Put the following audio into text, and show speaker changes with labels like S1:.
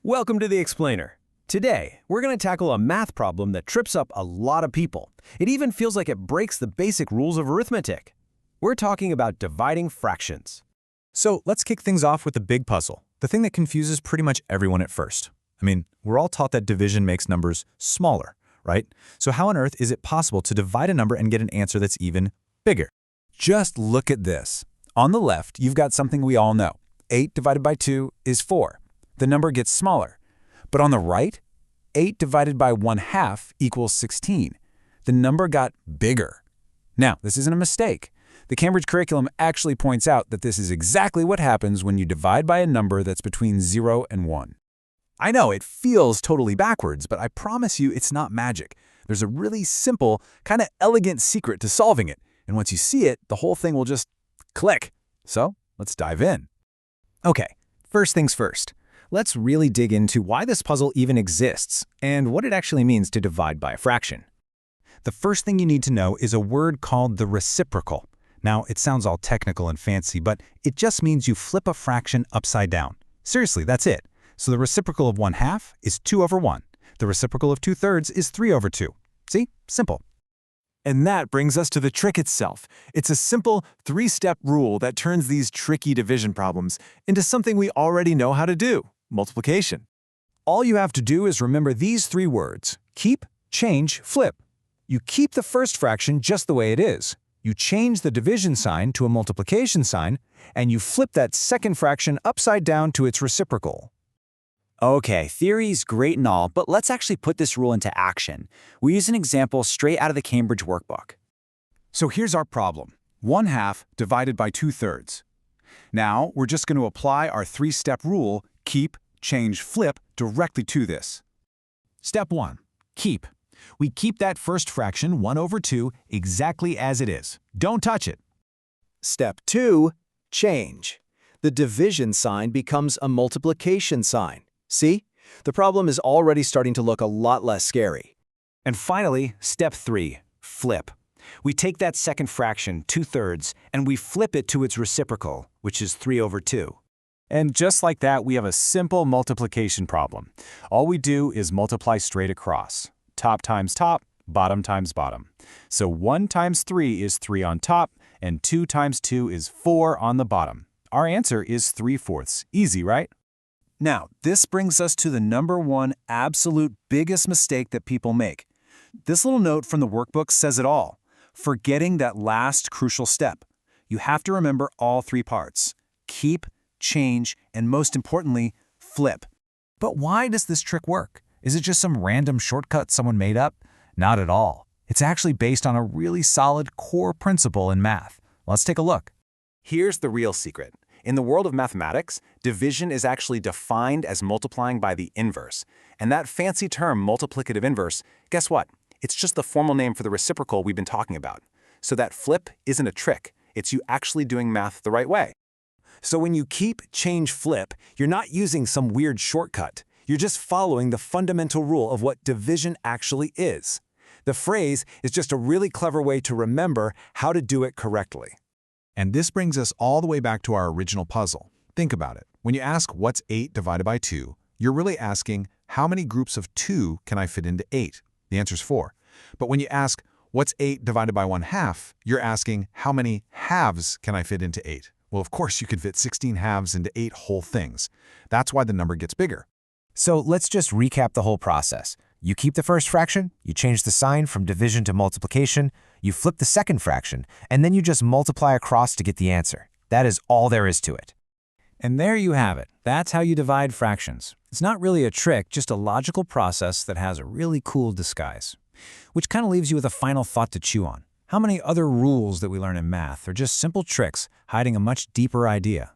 S1: Welcome to The Explainer. Today, we're going to tackle a math problem that trips up a lot of people. It even feels like it breaks the basic rules of arithmetic. We're talking about dividing fractions.
S2: So let's kick things off with the big puzzle, the thing that confuses pretty much everyone at first. We're all taught that division makes numbers smaller, right? So how on earth is it possible to divide a number and get an answer that's even bigger? Just look at this. On the left, you've got something we all know. 8 divided by 2 is 4. The number gets smaller. But on the right, 8 divided by 1/2 equals 16. The number got bigger. Now, this isn't a mistake. The Cambridge curriculum actually points out that this is exactly what happens when you divide by a number that's between 0 and 1. I know, it feels totally backwards, but I promise you it's not magic. There's a really simple, kind of elegant secret to solving it. And once you see it, the whole thing will just click. So, let's dive in.
S3: Okay, first things first. Let's really dig into why this puzzle even exists and what it actually means to divide by a fraction.
S2: The first thing you need to know is a word called the reciprocal. Now, it sounds all technical and fancy, but it just means you flip a fraction upside down. Seriously, that's it. So the reciprocal of 1/2 is 2 over 1. The reciprocal of 2/3 is 3 over 2. See? Simple.
S4: And that brings us to the trick itself. It's a simple 3-step rule that turns these tricky division problems into something we already know how to do: multiplication.
S2: All you have to do is remember these 3 words: keep, change, flip. You keep the first fraction just the way it is. You change the division sign to a multiplication sign, and you flip that second fraction upside down to its reciprocal.
S5: Okay, theory's great and all, but let's actually put this rule into action. We use an example straight out of the Cambridge workbook.
S2: So here's our problem: 1/2 divided by 2/3. Now, we're just going to apply our 3-step rule, keep, change, flip, directly to this. Step 1. Keep. We keep that first fraction, 1 over 2, exactly as it is. Don't touch it.
S6: Step 2. Change. The division sign becomes a multiplication sign. See? The problem is already starting to look a lot less scary.
S3: And finally, step 3, flip. We take that second fraction, 2/3, and we flip it to its reciprocal, which is 3 over 2.
S2: And just like that, we have a simple multiplication problem. All we do is multiply straight across. Top times top, bottom times bottom. So 1 times 3 is 3 on top, and 2 times 2 is 4 on the bottom. Our answer is 3/4. Easy, right? Now, this brings us to the number 1 absolute biggest mistake that people make. This little note from the workbook says it all: forgetting that last crucial step. You have to remember all 3 parts: keep, change, and most importantly, flip. But why does this trick work? Is it just some random shortcut someone made up? Not at all. It's actually based on a really solid core principle in math. Let's take a look.
S7: Here's the real secret. In the world of mathematics, division is actually defined as multiplying by the inverse. And that fancy term, multiplicative inverse, guess what? It's just the formal name for the reciprocal we've been talking about. So that flip isn't a trick. It's you actually doing math the right way.
S1: So when you keep, change, flip, you're not using some weird shortcut. You're just following the fundamental rule of what division actually is. The phrase is just a really clever way to remember how to do it correctly.
S8: And this brings us all the way back to our original puzzle. Think about it. When you ask what's 8 divided by 2, you're really asking how many groups of 2 can I fit into 8? The answer is 4. But when you ask what's 8 divided by 1/2, you're asking how many halves can I fit into 8? Well, of course you could fit 16 halves into 8 whole things. That's why the number gets bigger.
S3: So let's just recap the whole process. You keep the first fraction, you change the sign from division to multiplication, you flip the second fraction, and then you just multiply across to get the answer. That is all there is to it.
S2: And there you have it. That's how you divide fractions. It's not really a trick, just a logical process that has a really cool disguise. Which kind of leaves you with a final thought to chew on. How many other rules that we learn in math are just simple tricks hiding a much deeper idea?